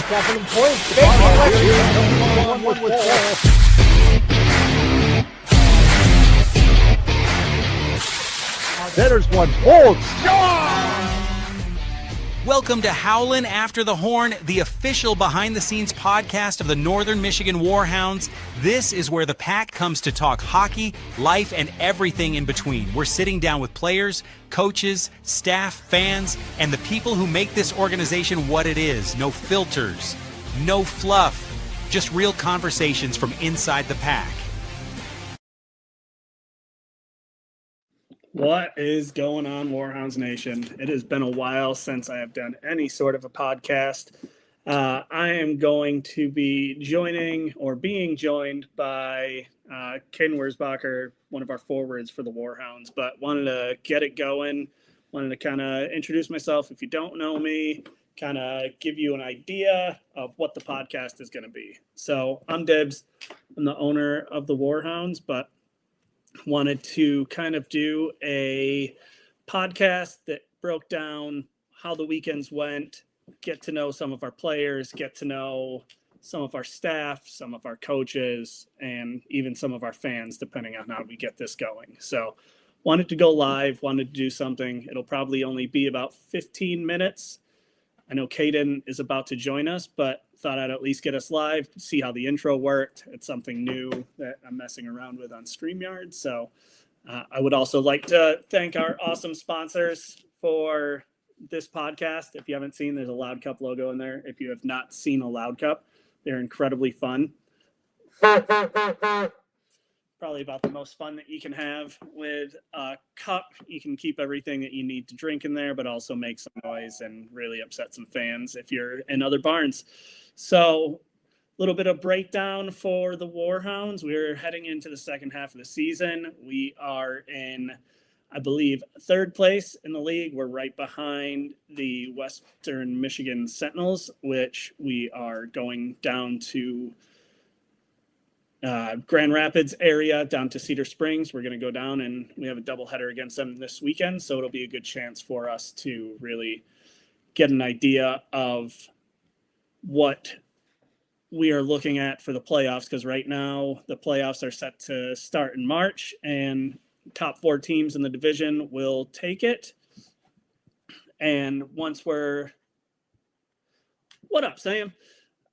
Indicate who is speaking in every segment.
Speaker 1: Capital points. There's one.
Speaker 2: Welcome to Howlin After the Horn, the official behind-the-scenes podcast of the Northern Michigan Warhounds. This is where the pack comes to talk hockey, life, and everything in between. We're sitting down with players, coaches, staff, fans, and the people who make this organization what it is. No filters, no fluff, just real conversations from inside the pack.
Speaker 3: What is going on, Warhounds Nation? It has been a while since I have done any sort of a podcast. I am going to be being joined by Caden Wurzbacher, one of our forwards for the Warhounds, but wanted to get it going, wanted to kind of introduce myself. If you don't know me, kind of give you an idea of what the podcast is going to be. So I'm Dibs. I'm the owner of the Warhounds, but wanted to kind of do a podcast that broke down how the weekends went, get to know some of our players, get to know some of our staff, some of our coaches, and even some of our fans, depending on how we get this going. So wanted to go live, wanted to do something. It'll probably only be about 15 minutes. I know Caden is about to join us, but thought I'd at least get us live, see how the intro worked. It's something new that I'm messing around with on StreamYard. So I would also like to thank our awesome sponsors for this podcast. If you haven't seen, there's a Loud Cup logo in there. If you have not seen a Loud Cup, they're incredibly fun. Probably about the most fun that you can have with a cup. You can keep everything that you need to drink in there, but also make some noise and really upset some fans if you're in other barns. So a little bit of breakdown for the Warhounds. We're heading into the second half of the season. We are in, I believe, third place in the league. We're right behind the Western Michigan Sentinels, which we are going down to Grand Rapids area, down to Cedar Springs. We're going to go down and we have a doubleheader against them this weekend. So it'll be a good chance for us to really get an idea of what we are looking at for the playoffs, because right now the playoffs are set to start in March and top 4 teams in the division will take it. And once what up, Sam?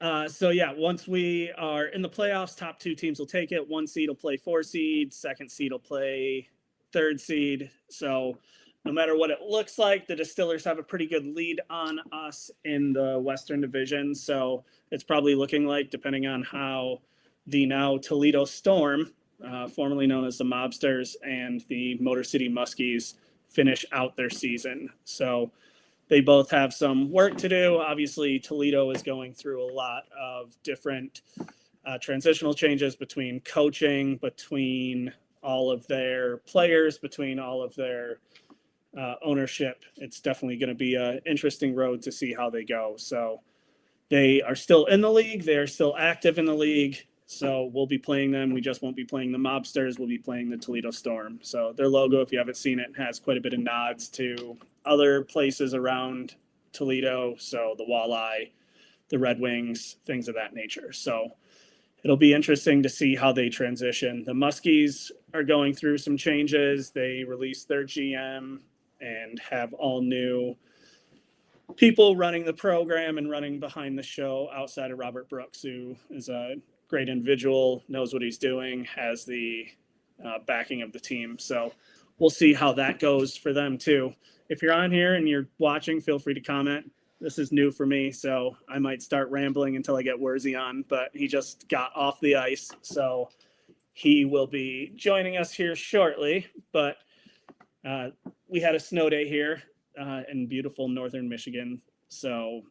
Speaker 3: Once we are in the playoffs, top 2 teams will take it. 1 seed will play 4 seed, 2nd seed will play 3rd seed. So no matter what it looks like, the Distillers have a pretty good lead on us in the Western Division. So it's probably looking like, depending on how the now Toledo Storm, formerly known as the Mobsters, and the Motor City Muskies finish out their season. So they both have some work to do. Obviously, Toledo is going through a lot of different transitional changes between coaching, between all of their players, between all of their ownership. It's definitely going to be an interesting road to see how they go. So they are still in the league. They are still active in the league. So we'll be playing them. We just won't be playing the Mobsters. We'll be playing the Toledo Storm. So their logo, if you haven't seen it, has quite a bit of nods to other places around Toledo. So the Walleye, the Red Wings, things of that nature. So it'll be interesting to see how they transition. The Muskies are going through some changes. They released their GM and have all new people running the program and running behind the show outside of Robert Brooks, who is a great individual, knows what he's doing, has the backing of the team. So we'll see how that goes for them too. If you're on here and you're watching, feel free to comment. This is new for me, so I might start rambling until I get Wurzy on, but he just got off the ice, so he will be joining us here shortly. But we had a snow day here in beautiful Northern Michigan, so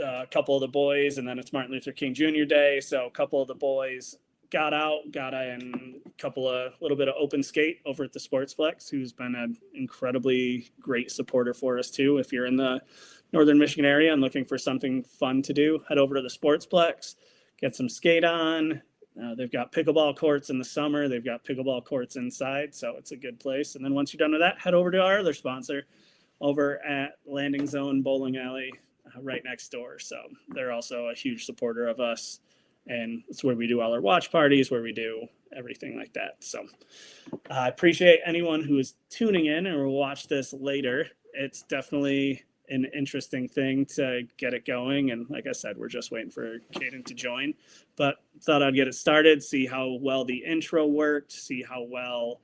Speaker 3: a couple of the boys, and then it's Martin Luther King Jr. Day, so a couple of the boys got in a little bit of open skate over at the Sportsplex, who's been an incredibly great supporter for us too. If you're in the Northern Michigan area and looking for something fun to do, head over to the Sportsplex, get some skate on. They've got pickleball courts in the summer. They've got pickleball courts inside, so it's a good place. And then once you're done with that, head over to our other sponsor, over at Landing Zone Bowling Alley right next door. So they're also a huge supporter of us. And it's where we do all our watch parties, where we do everything like that. So I appreciate anyone who is tuning in and will watch this later. It's definitely an interesting thing to get it going. And like I said, we're just waiting for Caden to join. But thought I'd get it started, see how well the intro worked, see how well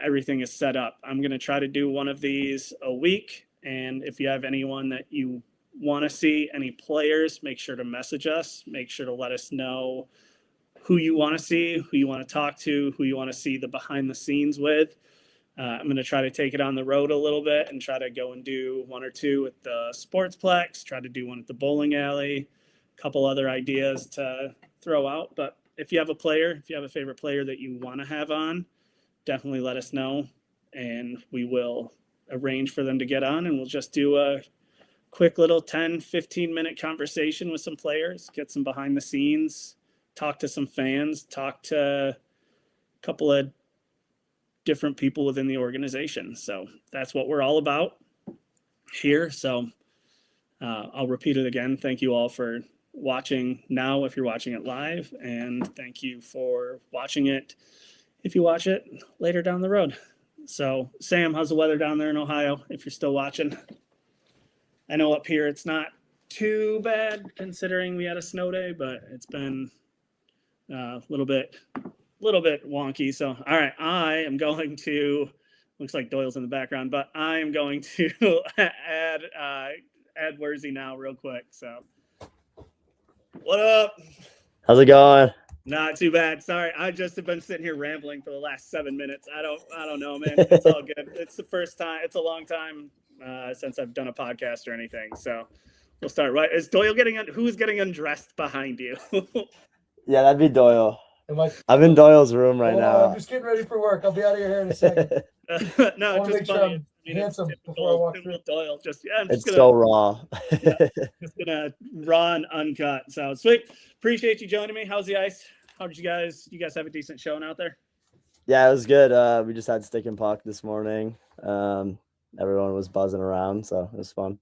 Speaker 3: everything is set up. I'm going to try to do one of these a week. And if you have anyone that you want to see, any players, make sure to message us. Make sure to let us know who you want to see, who you want to talk to, who you want to see the behind the scenes with. I'm going to try to take it on the road a little bit and try to go and do one or two at the Sportsplex, try to do one at the bowling alley, a couple other ideas to throw out. But if you have a player, if you have a favorite player that you want to have on, definitely let us know and we will arrange for them to get on, and we'll just do a quick little 10-15 minute conversation with some players, get some behind the scenes, talk to some fans, talk to a couple of different people within the organization. So that's what we're all about here. So I'll repeat it again. Thank you all for watching now if you're watching it live, and thank you for watching it if you watch it later down the road. So Sam, how's the weather down there in Ohio if you're still watching? I know up here it's not too bad considering we had a snow day, but it's been a little bit wonky. So, all right, I am going to, looks like Doyle's in the background, but I am going to add Wurzy now real quick. So, what up?
Speaker 4: How's it going?
Speaker 3: Not too bad. Sorry, I just have been sitting here rambling for the last 7 minutes. I don't know, man. It's all good. It's the first time. It's a long time since I've done a podcast or anything. So we'll start. Right? Is Doyle who's getting undressed behind you?
Speaker 4: Yeah, that'd be Doyle.
Speaker 1: I'm
Speaker 4: in Doyle's room right now.
Speaker 1: I'm just getting ready for work. I'll be out of here in a second.
Speaker 3: No, just funny.
Speaker 1: Handsome before I walk through.
Speaker 3: Doyle.
Speaker 4: It's so raw.
Speaker 3: Just gonna raw and uncut. So sweet. Appreciate you joining me. How's the ice? How did you guys have a decent showing out there?
Speaker 4: Yeah, it was good. We just had stick and puck this morning. Everyone was buzzing around, so it was fun.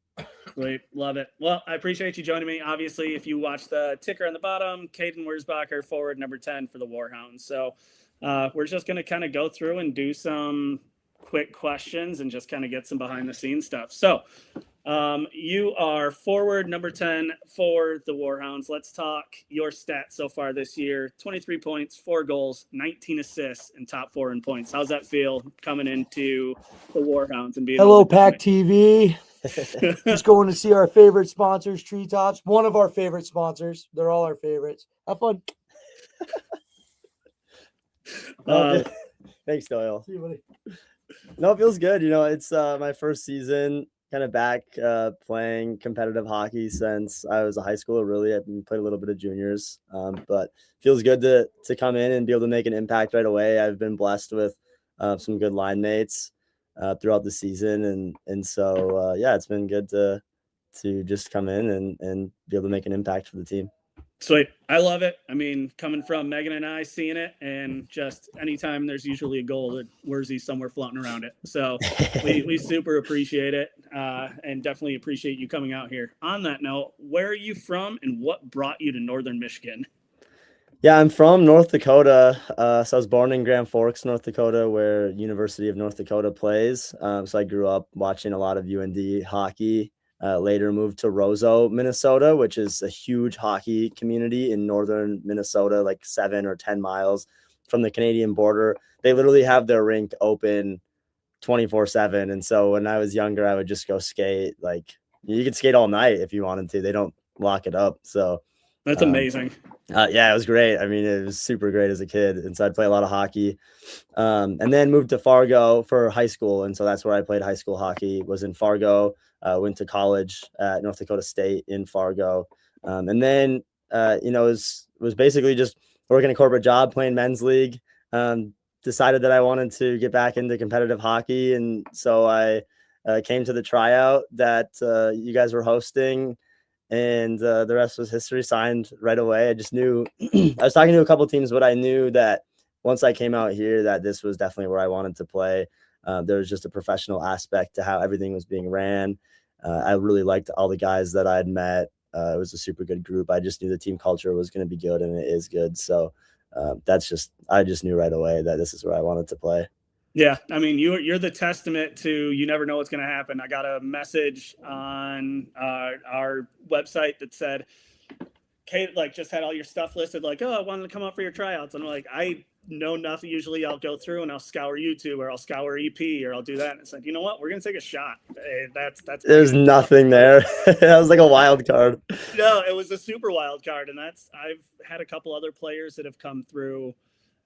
Speaker 3: Sweet. Love it. Well, I appreciate you joining me. Obviously, if you watch the ticker on the bottom, Caden Wurzbacher, forward number 10 for the Warhounds. So we're just going to kind of go through and do some quick questions and just kind of get some behind the scenes stuff. So you are forward number 10 for the Warhounds. Let's talk your stats so far this year. 23 points, 4 goals, 19 assists, and top 4 in points. How's that feel coming into the Warhounds and being
Speaker 1: Hello, Pack TV. Just going to see our favorite sponsors, Treetops. One of our favorite sponsors. They're all our favorites. Have fun.
Speaker 4: Thanks, Doyle.
Speaker 1: See you, buddy.
Speaker 4: No, it feels good. It's my first season kind of back playing competitive hockey since I was a high schooler. Really, I've played a little bit of juniors, but feels good to come in and be able to make an impact right away. I've been blessed with some good line mates throughout the season, and so yeah, it's been good to just come in and be able to make an impact for the team.
Speaker 3: Sweet. I love it. I mean, coming from Megan and I seeing it, and just anytime there's usually a goal, that Wurzy somewhere floating around it. So we super appreciate it, and definitely appreciate you coming out here. On that note, where are you from and what brought you to Northern Michigan?
Speaker 4: Yeah, I'm from North Dakota. So I was born in Grand Forks, North Dakota, where University of North Dakota plays. So I grew up watching a lot of UND hockey. Later moved to Roseau, Minnesota, which is a huge hockey community in northern Minnesota, like 7 or 10 miles from the Canadian border. They literally have their rink open 24/7. And so when I was younger, I would just go skate. Like you could skate all night if you wanted to. They don't lock it up. So
Speaker 3: that's amazing.
Speaker 4: Yeah, it was great. I mean, it was super great as a kid. And so I'd play a lot of hockey, and then moved to Fargo for high school. And so that's where I played high school hockey, was in Fargo. Went to college at North Dakota State in Fargo. And then, was basically just working a corporate job, playing men's league. Decided that I wanted to get back into competitive hockey. And so I came to the tryout that you guys were hosting, and the rest was history. Signed right away. I just knew I was talking to a couple teams, but I knew that once I came out here that this was definitely where I wanted to play. There was just a professional aspect to how everything was being ran. I really liked all the guys that I had met. It was a super good group. I just knew the team culture was going to be good, and it is good. So I just knew right away that this is where I wanted to play.
Speaker 3: Yeah, I mean, you're the testament to you never know what's going to happen. I got a message on our website that said, Kate, like, just had all your stuff listed, like, oh, I wanted to come up for your tryouts. And I'm like, I know nothing. Usually I'll go through and I'll scour YouTube or I'll scour EP or I'll do that. And it's like, you know what? We're going to take a shot. Hey, that's
Speaker 4: There's nothing there. That was like a wild card.
Speaker 3: No, it was a super wild card. And I've had a couple other players that have come through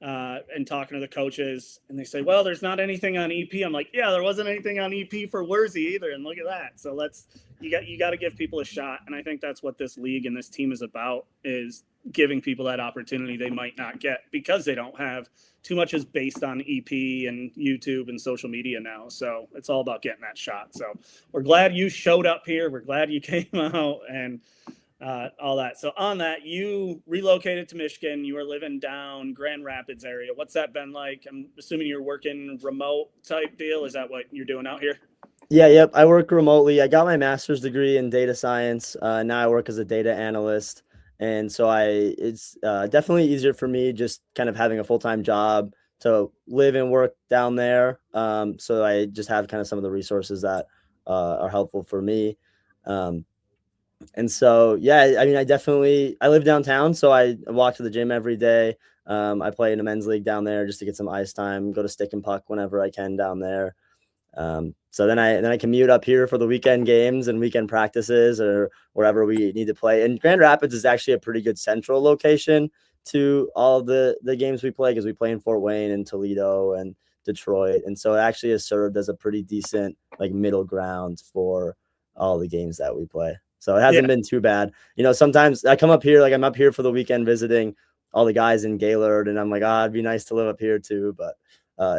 Speaker 3: and talking to the coaches, and they say, well, there's not anything on EP. I'm like, yeah, there wasn't anything on EP for Wurzy either. And look at that. So you got to give people a shot. And I think that's what this league and this team is about, is giving people that opportunity they might not get because they don't have too much is based on EP and YouTube and social media now. So it's all about getting that shot. So we're glad you showed up here. We're glad you came out and all that. So on that, you relocated to Michigan. You were living down Grand Rapids area. What's that been like? I'm assuming you're working remote type deal. Is that what you're doing out here?
Speaker 4: Yeah, yep. I work remotely. I got my master's degree in data science. Now I work as a data analyst. And so it's definitely easier for me just kind of having a full-time job to live and work down there. So I just have kind of some of the resources that are helpful for me. And so, yeah, I mean, I live downtown, so I walk to the gym every day. I play in a men's league down there just to get some ice time, go to stick and puck whenever I can down there. So then I commute up here for the weekend games and weekend practices or wherever we need to play. And Grand Rapids is actually a pretty good central location to all of the games we play, because we play in Fort Wayne and Toledo and Detroit. And so it actually has served as a pretty decent like middle ground for all the games that we play. So it hasn't been too bad. You know, sometimes I come up here, like I'm up here for the weekend visiting all the guys in Gaylord, and I'm like, it'd be nice to live up here too. But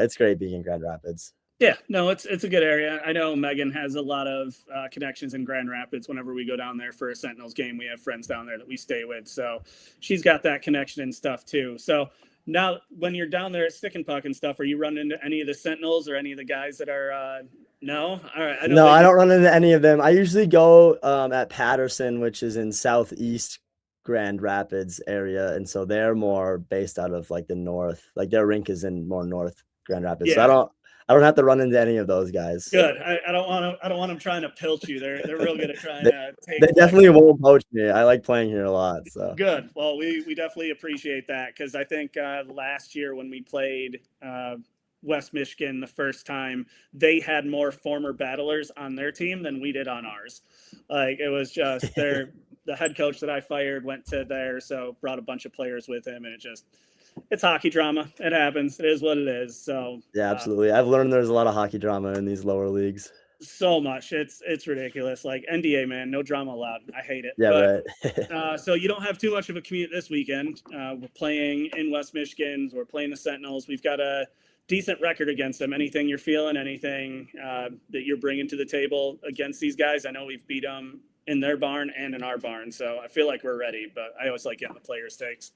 Speaker 4: it's great being in Grand Rapids.
Speaker 3: Yeah, no, it's a good area. I know Megan has a lot of connections in Grand Rapids. Whenever we go down there for a Sentinels game, we have friends down there that we stay with. So she's got that connection and stuff too. So now when you're down there at Stick and Puck and stuff, are you running into any of the Sentinels or any of the guys that are no? All right.
Speaker 4: I don't run into any of them. I usually go at Patterson, which is in southeast Grand Rapids area. And so they're more based out of like the north, like their rink is in more north Grand Rapids. Yeah. So I don't have to run into any of those guys.
Speaker 3: Good. I don't want them trying to pilch you. They're real good at trying to take.
Speaker 4: They definitely won't poach me. I like playing here a lot. So
Speaker 3: good. Well, we definitely appreciate that, because I think last year when we played West Michigan the first time, they had more former battlers on their team than we did on ours. Like, it was just the head coach that I fired went to there, so brought a bunch of players with him, and it's hockey drama. It happens. It is what it is. So
Speaker 4: yeah, absolutely. I've learned there's a lot of hockey drama in these lower leagues.
Speaker 3: So much. It's ridiculous. Like NDA, man, no drama allowed. I hate it.
Speaker 4: Yeah,
Speaker 3: right. So you don't have too much of a commute this weekend. We're playing in West Michigan. We're playing the Sentinels. We've got a decent record against them. Anything you're feeling, anything that you're bringing to the table against these guys? I know we've beat them in their barn and in our barn, so I feel like we're ready, but I always like getting the players' takes.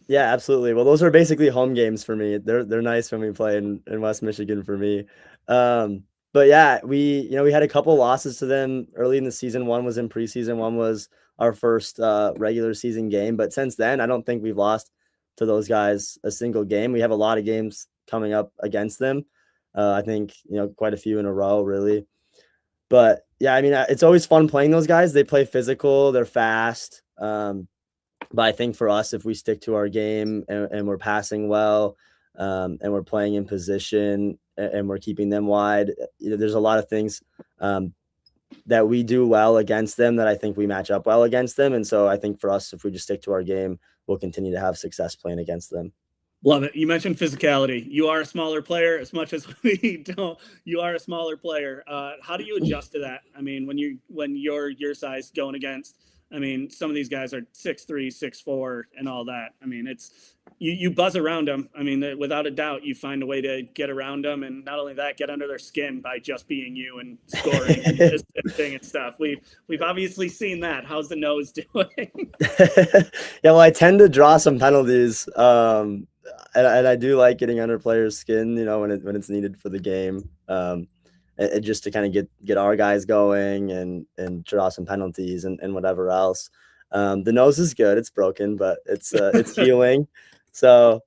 Speaker 4: Yeah, absolutely. Well, those are basically home games for me. They're nice when we play in West Michigan for me. But yeah, we had a couple losses to them early in the season. One was in preseason, one was our first regular season game. But since then, I don't think we've lost to those guys a single game. We have a lot of games coming up against them. I think, quite a few in a row, really. But yeah, I mean, it's always fun playing those guys. They play physical, they're fast. But I think for us, if we stick to our game and we're passing well, and we're playing in position and we're keeping them wide, there's a lot of things that we do well against them that I think we match up well against them. And so I think for us, if we just stick to our game, we'll continue to have success playing against them.
Speaker 3: Love it. You mentioned physicality. You are a smaller player as much as we don't. You are a smaller player. How do you adjust to that? I mean, when you're your size going against, I mean, some of these guys are 6'3", 6'4", and all that. I mean, it's you buzz around them. I mean, without a doubt, you find a way to get around them, and not only that, get under their skin by just being you and scoring and assisting and stuff. We've obviously seen that. How's the nose doing?
Speaker 4: Yeah, well, I tend to draw some penalties. and I do like getting under players' skin, when it's needed for the game. And just to kind of get our guys going and draw some penalties and whatever else. The nose is good. It's broken, but it's healing. So,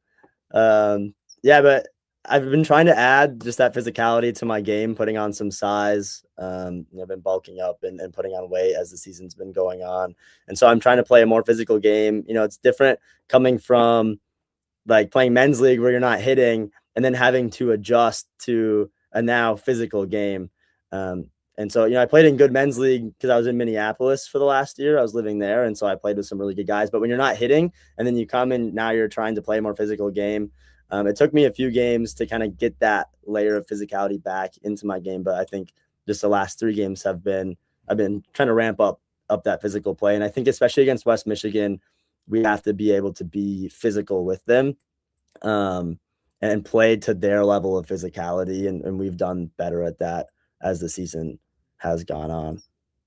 Speaker 4: yeah, but I've been trying to add just that physicality to my game, putting on some size. I've been bulking up and putting on weight as the season's been going on. And so I'm trying to play a more physical game. It's different coming from like playing men's league where you're not hitting and then having to adjust to a now physical game. And so, I played in good men's league because I was in Minneapolis for the last year. I was living there. And so I played with some really good guys. But when you're not hitting and then you come and now you're trying to play a more physical game, it took me a few games to kind of get that layer of physicality back into my game. But I think just the last 3 games I've been trying to ramp up that physical play. And I think especially against West Michigan, we have to be able to be physical with them and play to their level of physicality. And we've done better at that as the season has gone on.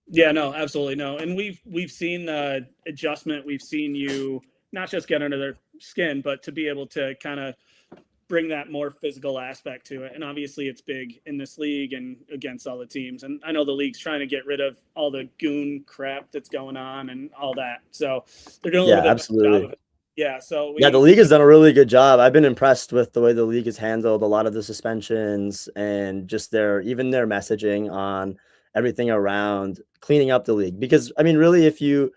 Speaker 3: Yeah, no, absolutely no. And we've seen the adjustment. We've seen you not just get under their skin, but to be able to kind of bring that more physical aspect to it. And obviously it's big in this league and against all the teams. And I know the league's trying to get rid of all the goon crap that's going on and all that. So they're doing a little bit
Speaker 4: absolutely.
Speaker 3: of a job of it. Yeah. So
Speaker 4: the league has done a really good job. I've been impressed with the way the league has handled a lot of the suspensions and just their messaging on everything around cleaning up the league. Because I mean, really, if you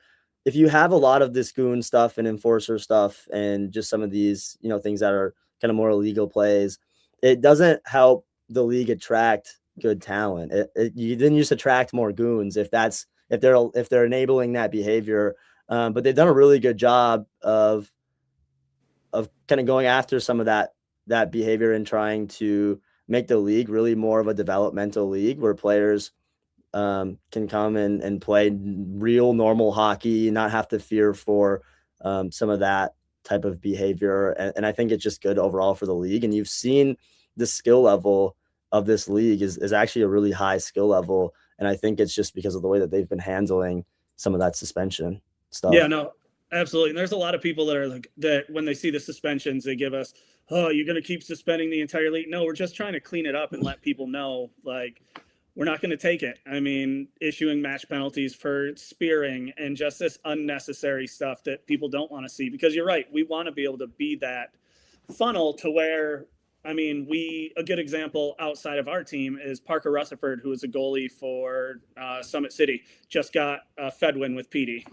Speaker 4: have a lot of this goon stuff and enforcer stuff and just some of these, things that are kind of more illegal plays, it doesn't help the league attract good talent. You then just attract more goons if they're enabling that behavior. But they've done a really good job of kind of going after some of that behavior and trying to make the league really more of a developmental league where players can come and play real normal hockey, not have to fear for some of that type of behavior. And I think it's just good overall for the league. And you've seen the skill level of this league is actually a really high skill level. And I think it's just because of the way that they've been handling some of that suspension stuff.
Speaker 3: Yeah, no, absolutely. And there's a lot of people that are like that when they see the suspensions, they give us, oh, you're going to keep suspending the entire league. No, we're just trying to clean it up and let people know, like, we're not going to take it. I mean, issuing match penalties for spearing and just this unnecessary stuff that people don't want to see, because you're right. We want to be able to be that funnel to where, I mean, a good example outside of our team is Parker Rutherford, who is a goalie for Summit City, just got a Fedwin with PD.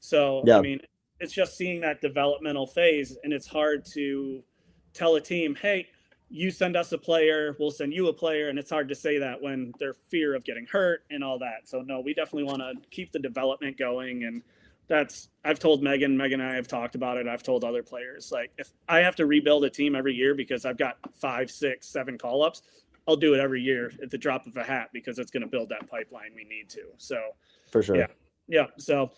Speaker 3: So, yeah. I mean, it's just seeing that developmental phase, and it's hard to tell a team, hey, you send us a player, we'll send you a player. And it's hard to say that when their fear of getting hurt and all that. So no, we definitely want to keep the development going. And I've told Megan and I have talked about it. I've told other players, like, if I have to rebuild a team every year because I've got 5, 6, 7 call-ups, I'll do it every year at the drop of a hat because it's going to build that pipeline we need to. So
Speaker 4: for sure.
Speaker 3: Yeah. So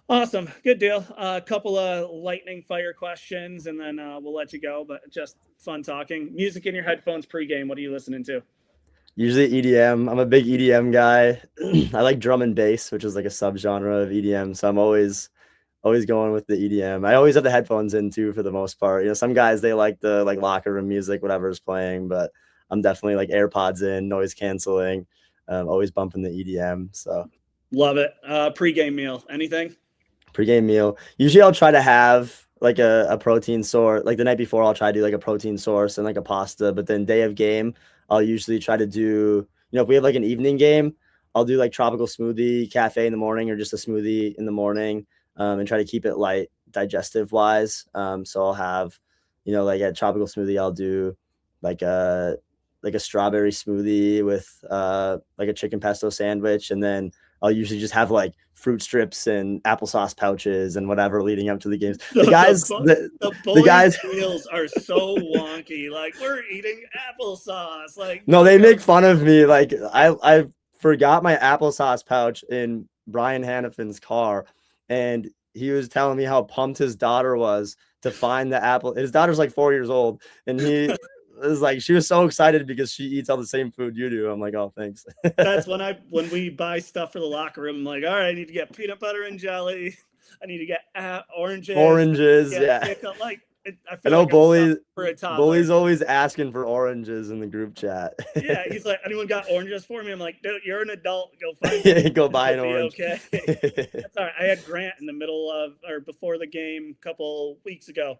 Speaker 3: awesome. Good deal. A couple of lightning fire questions and then we'll let you go, but just fun talking. Music in your headphones pregame. What are you listening to?
Speaker 4: Usually EDM. I'm a big EDM guy. I like drum and bass, which is like a subgenre of EDM. So I'm always going with the EDM. I always have the headphones in too, for the most part. Some guys, they like the locker room music, whatever is playing, but I'm definitely like AirPods in, noise canceling, always bumping the EDM. So
Speaker 3: love it. Pregame meal, anything?
Speaker 4: Pregame meal. Usually I'll try to have like a protein source. Like the night before, I'll try to do like a protein source and like a pasta. But then day of game, I'll usually try to do, if we have like an evening game, I'll do like tropical smoothie cafe in the morning or just a smoothie in the morning, and try to keep it light digestive wise. So I'll have, like a tropical smoothie, I'll do like a strawberry smoothie with like a chicken pesto sandwich, and then I'll usually just have like fruit strips and applesauce pouches and whatever leading up to the games. The guys
Speaker 3: meals are so wonky. Like, we're eating applesauce. Like,
Speaker 4: no, they make fun of me. Like I forgot my applesauce pouch in Brian Hannafin's car, and he was telling me how pumped his daughter was to find the apple. His daughter's like 4 years old, and he was like, she was so excited because she eats all the same food you do. I'm like, oh, thanks.
Speaker 3: That's when we buy stuff for the locker room. I'm like, all right, I need to get peanut butter and jelly. I need to get oranges.
Speaker 4: Yeah.
Speaker 3: Like, I
Speaker 4: I
Speaker 3: feel
Speaker 4: know
Speaker 3: like I'm stuck for a toddler.
Speaker 4: Bully's always asking for oranges in the group chat.
Speaker 3: Yeah, he's like, anyone got oranges for me? I'm like, dude, you're an adult. Go find some.
Speaker 4: Go buy an
Speaker 3: It'll be
Speaker 4: orange.
Speaker 3: okay. That's all right. I had Grant in the middle of or before the game a couple weeks ago,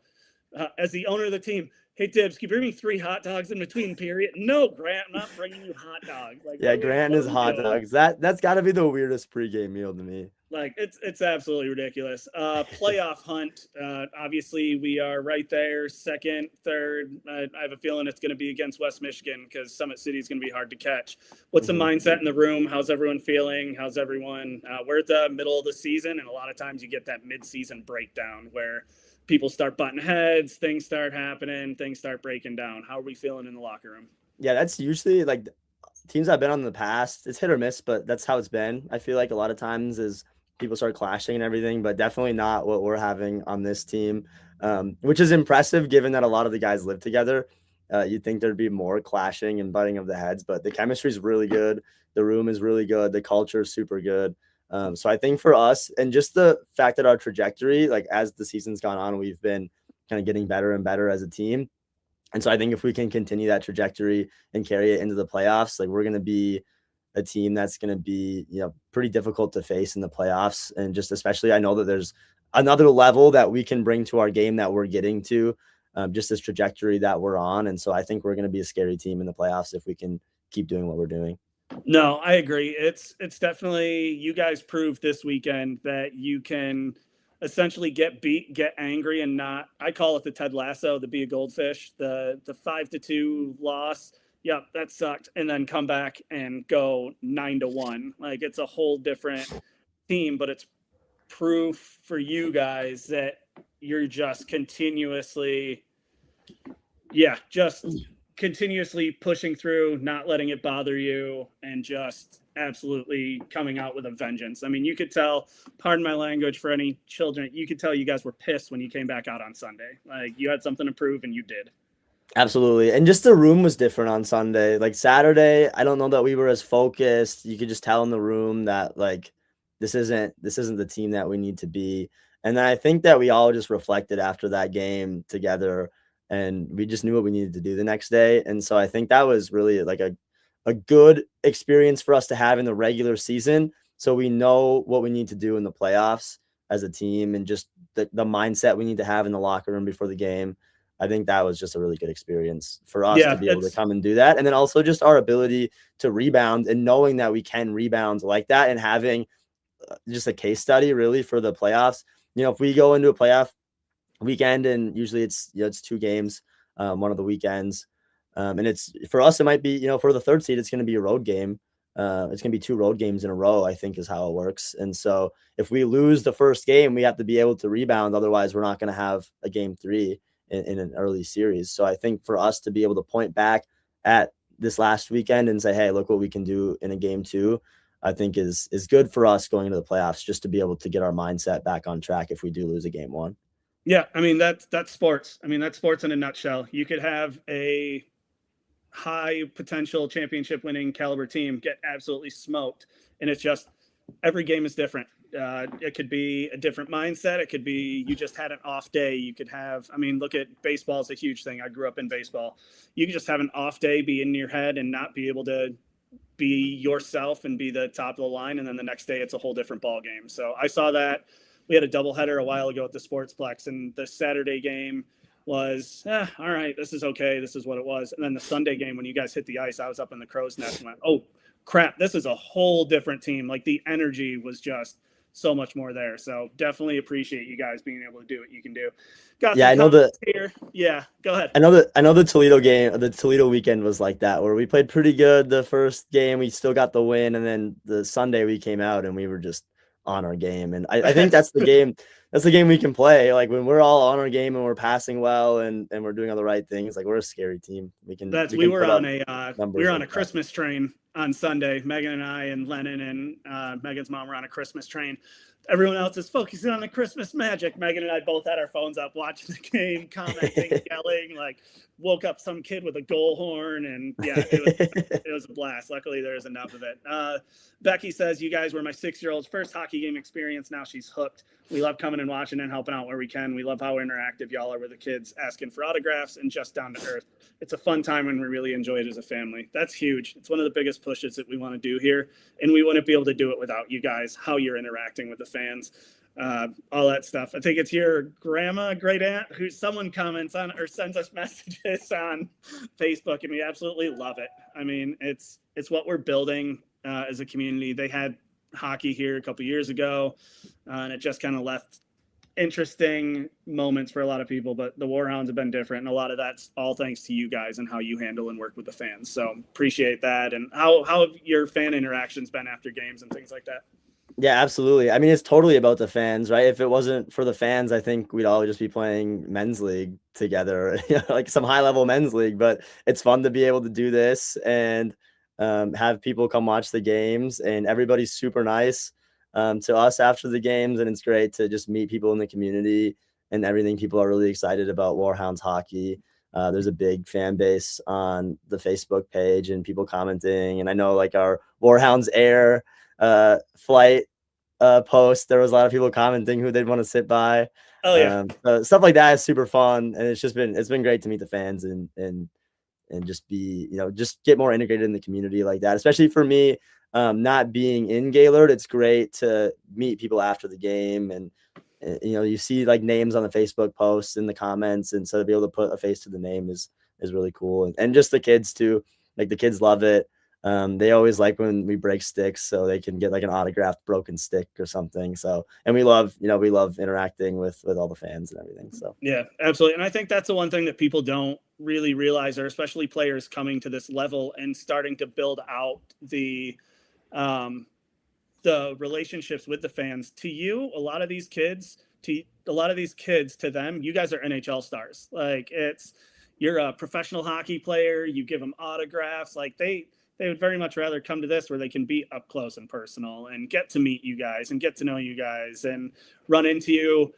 Speaker 3: as the owner of the team. Hey, Tibbs, can you bring me 3 hot dogs in between period? No, Grant, I'm not bringing you hot dogs. Like,
Speaker 4: Yeah,
Speaker 3: what
Speaker 4: Grant
Speaker 3: are
Speaker 4: is
Speaker 3: we
Speaker 4: hot
Speaker 3: doing?
Speaker 4: dogs. That's got to be the weirdest pregame meal to me.
Speaker 3: Like it's absolutely ridiculous. Playoff hunt. Obviously, we are right there, second, third. I have a feeling it's going to be against West Michigan because Summit City is going to be hard to catch. What's the mindset in the room? How's everyone feeling? How's everyone? We're at the middle of the season, and a lot of times you get that mid-season breakdown where people start butting heads, things start happening, things start breaking down. How are we feeling in the locker room?
Speaker 4: Yeah, that's usually like teams I've been on in the past. It's hit or miss, but that's how it's been. I feel like a lot of times is people start clashing and everything, but definitely not what we're having on this team, which is impressive given that a lot of the guys live together. You'd think there'd be more clashing and butting of the heads, but the chemistry is really good. The room is really good. The culture is super good. So I think for us, and just the fact that our trajectory, like as the season's gone on, we've been kind of getting better and better as a team. And so I think if we can continue that trajectory and carry it into the playoffs, like we're going to be a team that's going to be, pretty difficult to face in the playoffs. And just especially, I know that there's another level that we can bring to our game that we're getting to, just this trajectory that we're on. And so I think we're going to be a scary team in the playoffs if we can keep doing what we're doing.
Speaker 3: No, I agree. It's definitely, you guys proved this weekend that you can essentially get beat, get angry, and not, I call it the Ted Lasso, the be a goldfish, the 5-2 loss. Yep, that sucked. And then come back and go 9-1. Like it's a whole different team, but it's proof for you guys that you're just continuously pushing through, not letting it bother you, and just absolutely coming out with a vengeance. I mean, you could tell, pardon my language for any children, you could tell you guys were pissed when you came back out on Sunday. Like you had something to prove and you did.
Speaker 4: Absolutely. And just the room was different on Sunday. Like Saturday, I don't know that we were as focused. You could just tell in the room that like this isn't the team that we need to be. And then I think that we all just reflected after that game together, and we just knew what we needed to do the next day. And so I think that was really like a good experience for us to have in the regular season. So we know what we need to do in the playoffs as a team, and just the mindset we need to have in the locker room before the game. I think that was just a really good experience for us to be able to come and do that. And then also just our ability to rebound, and knowing that we can rebound like that, and having just a case study really for the playoffs. If we go into a playoff weekend, and usually it's 2 games, one of the weekends. And it's for us, it might be, for the 3rd seed, it's going to be a road game. It's going to be 2 road games in a row, I think is how it works. And so if we lose the first game, we have to be able to rebound. Otherwise, we're not going to have a game 3 in an early series. So I think for us to be able to point back at this last weekend and say, hey, look what we can do in a game 2, I think is good for us going into the playoffs, just to be able to get our mindset back on track if we do lose a game 1.
Speaker 3: Yeah. I mean, that's sports. I mean, that's sports in a nutshell. You could have a high potential championship winning caliber team get absolutely smoked. And it's just, every game is different. It could be a different mindset. It could be you just had an off day. You could have, look at baseball is a huge thing. I grew up in baseball. You could just have an off day, be in your head, and not be able to be yourself and be the top of the line. And then the next day it's a whole different ball game. So I saw that. We had a doubleheader a while ago at the Sportsplex, and the Saturday game was, all right, this is okay. This is what it was. And then the Sunday game, when you guys hit the ice, I was up in the crow's nest and went, oh crap, this is a whole different team. Like the energy was just so much more there. So definitely appreciate you guys being able to do what you can do.
Speaker 4: I know
Speaker 3: here. Yeah, go ahead.
Speaker 4: I know the Toledo game, the Toledo weekend was like that, where we played pretty good the first game. We still got the win. And then the Sunday we came out and we were just on our game. And I think that's the game. That's the game we can play. Like when we're all on our game and we're passing well and we're doing all the right things, like we're a scary team. We were on a
Speaker 3: Christmas train on Sunday. Megan and I and Lennon and Megan's mom were on a Christmas train. Everyone else is focusing on the Christmas magic. Megan and I both had our phones up watching the game, commenting, yelling, like woke up some kid with a goal horn. And yeah, it was a blast. Luckily, there was enough of it. Becky says, you guys were my 6-year-old's first hockey game experience. Now she's hooked. We love coming and watching and helping out where we can. We love how interactive y'all are with the kids, asking for autographs and just down to earth. It's a fun time and we really enjoy it as a family. That's huge. It's one of the biggest pushes that we want to do here. And we wouldn't be able to do it without you guys, how you're interacting with the fans, all that stuff. I think it's your grandma, great aunt, who someone comments on or sends us messages on Facebook, and we absolutely love it. I mean, it's what we're building as a community. They had hockey here a couple years ago, and it just kind of left interesting moments for a lot of people, but the Warhounds have been different, and a lot of that's all thanks to you guys and how you handle and work with the fans. So appreciate that. And how have your fan interactions been after games and things like that?
Speaker 4: Yeah, absolutely. I mean, it's totally about the fans, right? If it wasn't for the fans, I think we'd all just be playing men's league together, like some high level men's league. But it's fun to be able to do this and have people come watch the games, and everybody's super nice to us after the games. And it's great to just meet people in the community and everything. People are really excited about Warhounds hockey. There's a big fan base on the Facebook page and people commenting. And I know like our Warhounds Air flight post, there was a lot of people commenting who they'd want to sit by.
Speaker 3: Oh yeah.
Speaker 4: Stuff like that is super fun, and it's been great to meet the fans and just be, just get more integrated in the community like that. Especially for me, not being in Gaylord, it's great to meet people after the game, and you see like names on the Facebook posts in the comments, and so to be able to put a face to the name is really cool. And just the kids too, like the kids love it. They always like when we break sticks, so they can get like an autographed broken stick or something. So, and we love interacting with all the fans and everything. So
Speaker 3: yeah, absolutely. And I think that's the one thing that people don't really realize, or especially players coming to this level and starting to build out the relationships with the fans. To you, a lot of these kids, to them, you guys are NHL stars. Like you're a professional hockey player. You give them autographs. Like they would very much rather come to this where they can be up close and personal and get to meet you guys and get to know you guys and run into you,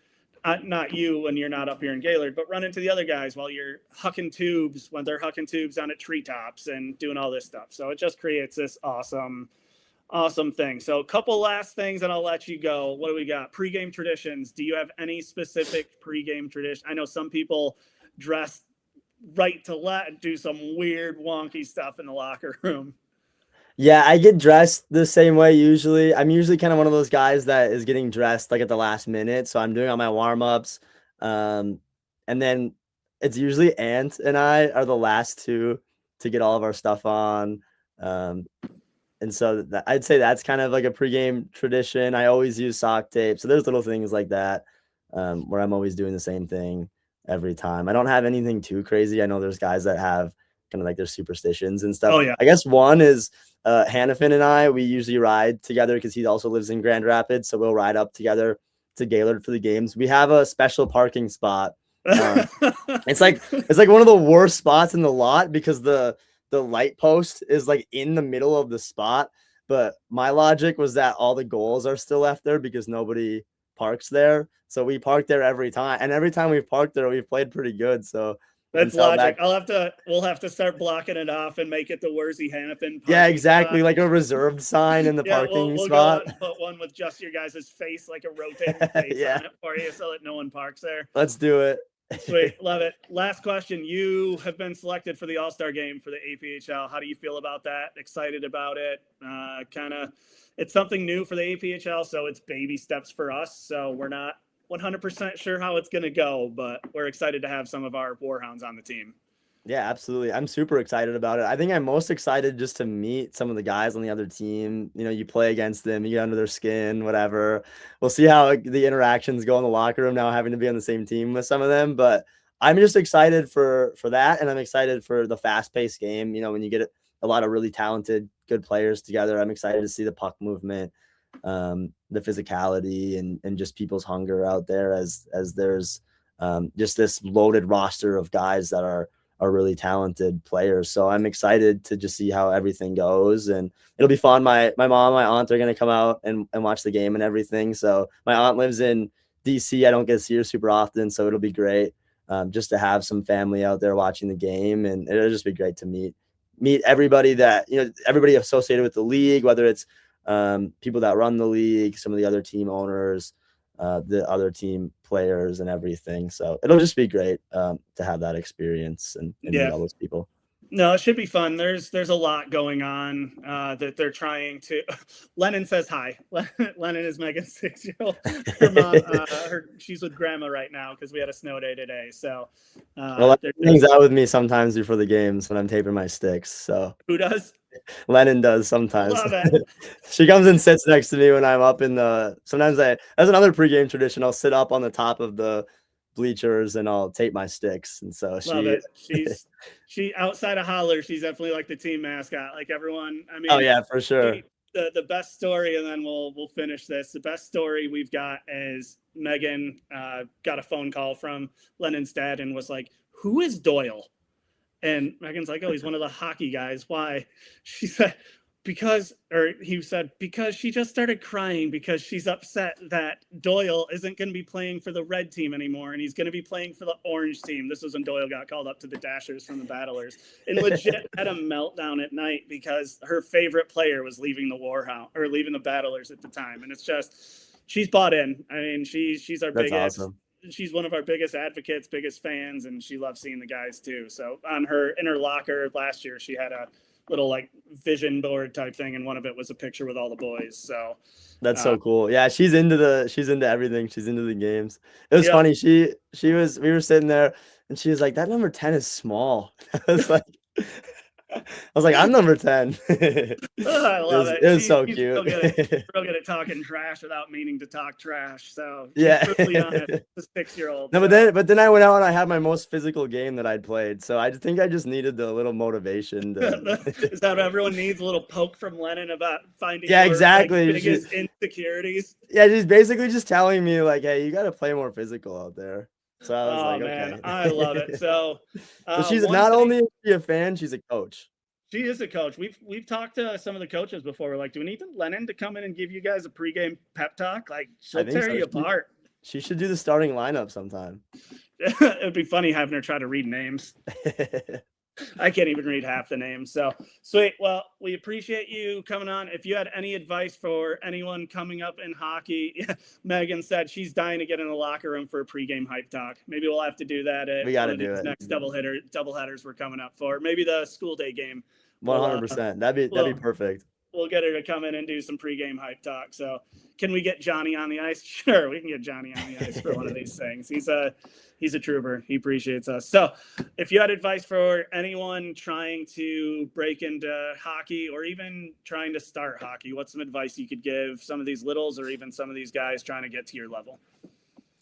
Speaker 3: not you when you're not up here in Gaylord, but run into the other guys while you're hucking tubes, when they're hucking tubes down at treetops and doing all this stuff. So it just creates this awesome thing. So a couple last things and I'll let you go. What do we got? Pre-game traditions. Do you have any specific pre-game tradition? I know some people dress right to left, do some weird wonky stuff in the locker room.
Speaker 4: Yeah, I get dressed the same way usually. I'm usually kind of one of those guys that is getting dressed like at the last minute. So I'm doing all my warm-ups. And then it's usually Ant and I are the last two to get all of our stuff on. And so I'd say that's kind of like a pregame tradition. I always use sock tape. So there's little things like that where I'm always doing the same thing every time. I don't have anything too crazy. I know there's guys that have kind of like their superstitions and stuff.
Speaker 3: Oh yeah.
Speaker 4: I guess one is Hannafin and I, we usually ride together because he also lives in Grand Rapids. So we'll ride up together to Gaylord for the games. We have a special parking spot. It's like one of the worst spots in the lot because the light post is like in the middle of the spot. But my logic was that all the goals are still left there because nobody parks there. So we park there every time. And every time we've parked there, we've played pretty good. So
Speaker 3: that's logic. We'll have to start blocking it off and make it the Worzy Hannafin.
Speaker 4: Yeah, exactly. Spot. Like a reserved sign in the parking spot.
Speaker 3: We'll put one with just your guys' face, like a rotating face on it for you so that no one parks there.
Speaker 4: Let's do it.
Speaker 3: Sweet. Love it. Last question. You have been selected for the All-Star game for the APHL. How do you feel about that? Excited about it? It's something new for the APHL, so it's baby steps for us. So we're not 100% sure how it's going to go, but we're excited to have some of our Warhounds on the team.
Speaker 4: Yeah, absolutely. I'm super excited about it. I think I'm most excited just to meet some of the guys on the other team. You play against them, you get under their skin, whatever. We'll see how the interactions go in the locker room now, having to be on the same team with some of them. But I'm just excited for that, and I'm excited for the fast-paced game. When you get a lot of really talented, good players together, I'm excited to see the puck movement, the physicality, and just people's hunger out there as there's just this loaded roster of guys that are are really talented players. So I'm excited to just see how everything goes, and it'll be fun. My mom, my aunt are going to come out and watch the game and everything. So my aunt lives in DC. I don't get to see her super often, so it'll be great just to have some family out there watching the game, and it'll just be great to meet everybody that, everybody associated with the league, whether it's people that run the league, some of the other team owners, the other team players and everything. So it'll just be great to have that experience and meet all those people.
Speaker 3: No, it should be fun. There's a lot going on that they're trying to. Lennon says hi. Lennon is Megan's 6-year-old. Her mom, she's with grandma right now because we had a snow day today. So,
Speaker 4: well, hangs out with me sometimes before the games when I'm taping my sticks. So
Speaker 3: who does?
Speaker 4: Lennon does sometimes.
Speaker 3: Love it.
Speaker 4: She comes and sits next to me when I'm up in the. Sometimes that's another pregame tradition. I'll sit up on the top of the bleachers and I'll tape my sticks, and so
Speaker 3: she outside of Holler, she's definitely like the team mascot, like everyone. I mean,
Speaker 4: oh yeah, for sure.
Speaker 3: The best story, and then we'll finish this. The best story we've got is Megan got a phone call from Lennon's dad and was like, "Who is Doyle?" And Megan's like, "Oh, he's one of the hockey guys." Why? She said, he said, because she just started crying because she's upset that Doyle isn't going to be playing for the red team anymore, and he's going to be playing for the orange team. This was when Doyle got called up to the Dashers from the Battlers, and legit had a meltdown at night because her favorite player was leaving the leaving the Battlers at the time. And it's just, she's bought in. I mean, she's our biggest. Awesome. She's one of our biggest advocates, biggest fans, and she loves seeing the guys too. So in her locker last year, she had a little like vision board type thing, and one of it was a picture with all the boys. So
Speaker 4: that's so cool. Yeah, she's into everything. She's into the games. It was funny. We were sitting there and she was like, "That number 10 is small." I was like, "I'm number 10.
Speaker 3: I love it.
Speaker 4: It was so cute.
Speaker 3: Real good at talking trash without meaning to talk trash. So
Speaker 4: yeah,
Speaker 3: really honest, the 6-year-old.
Speaker 4: No, but then I went out and I had my most physical game that I'd played. So I think I just needed the little motivation.
Speaker 3: Is that what everyone needs? A little poke from Lennon about finding
Speaker 4: exactly.
Speaker 3: biggest insecurities.
Speaker 4: Yeah, she's basically just telling me like, "Hey, you got to play more physical out there." So I was like,
Speaker 3: man,
Speaker 4: okay.
Speaker 3: I love it. So,
Speaker 4: she's not only a fan, she's a coach.
Speaker 3: She is a coach. We've talked to some of the coaches before. We're like, do we need Lennon to come in and give you guys a pregame pep talk? Like, she'll tear you apart.
Speaker 4: She should do the starting lineup sometime.
Speaker 3: It'd be funny having her try to read names. I can't even read half the names. So sweet. Well, we appreciate you coming on. If you had any advice for anyone coming up in hockey, Megan said she's dying to get in the locker room for a pregame hype talk. Maybe we'll have to do that at
Speaker 4: we got to do it.
Speaker 3: Next doubleheaders we're coming up for. Maybe the school day game.
Speaker 4: 100%. That'd be perfect.
Speaker 3: We'll get her to come in and do some pregame hype talk. So can we get Johnny on the ice? Sure, we can get Johnny on the ice for one of these things. He's a trooper. He appreciates us. So if you had advice for anyone trying to break into hockey or even trying to start hockey, what's some advice you could give some of these littles or even some of these guys trying to get to your level?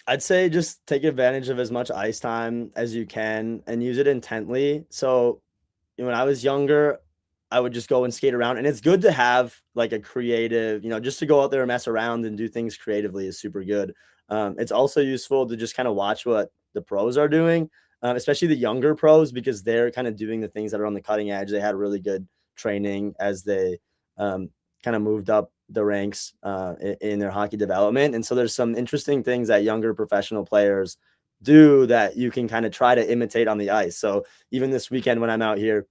Speaker 4: I'd say just take advantage of as much ice time as you can and use it intently. So when I was younger, I would just go and skate around, and it's good to have like a creative, just to go out there and mess around and do things creatively is super good. It's also useful to just kind of watch what the pros are doing, especially the younger pros, because they're kind of doing the things that are on the cutting edge. They had really good training as they kind of moved up the ranks in their hockey development. And so there's some interesting things that younger professional players do that you can kind of try to imitate on the ice. So even this weekend when I'm out here,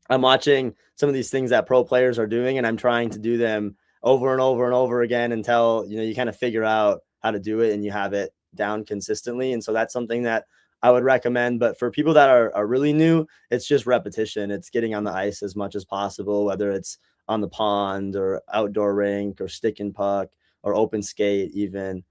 Speaker 4: I'm watching some of these things that pro players are doing, and I'm trying to do them over and over and over again until, you kind of figure out how to do it and you have it down consistently. And so that's something that I would recommend. But for people that are really new, it's just repetition. It's getting on the ice as much as possible, whether it's on the pond or outdoor rink or stick and puck or open skate, even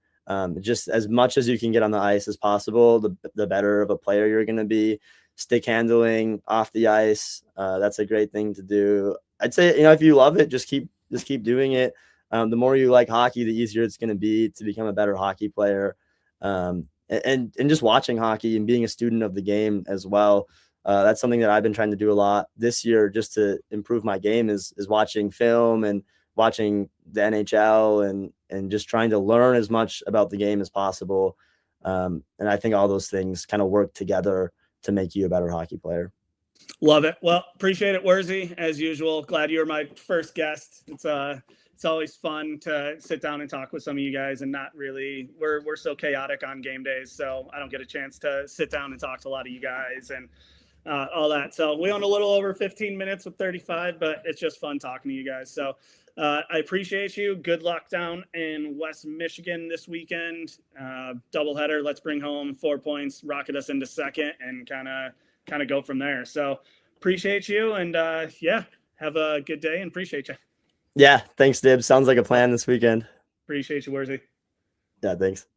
Speaker 4: just as much as you can get on the ice as possible, the better of a player you're going to be. Stick handling off the ice, that's a great thing to do. I'd say, if you love it, just keep doing it. The more you like hockey, the easier it's going to be to become a better hockey player. And just watching hockey and being a student of the game as well. That's something that I've been trying to do a lot this year just to improve my game is watching film and watching the NHL and just trying to learn as much about the game as possible. And I think all those things kind of work together make you a better hockey player.
Speaker 3: Love it. Well, appreciate it, Wurzy, as usual. Glad you were my first guest. It's always fun to sit down and talk with some of you guys, and not really, we're so chaotic on game days, so I don't get a chance to sit down and talk to a lot of you guys and all that. So we went a little over 15 minutes with 35, but it's just fun talking to you guys. So I appreciate you. Good luck down in West Michigan this weekend. Doubleheader. Let's bring home 4 points, rocket us into second, and kind of go from there. So appreciate you, and yeah, have a good day, and appreciate you.
Speaker 4: Yeah, thanks, Dibs. Sounds like a plan this weekend.
Speaker 3: Appreciate you, Wurzy.
Speaker 4: Yeah, thanks.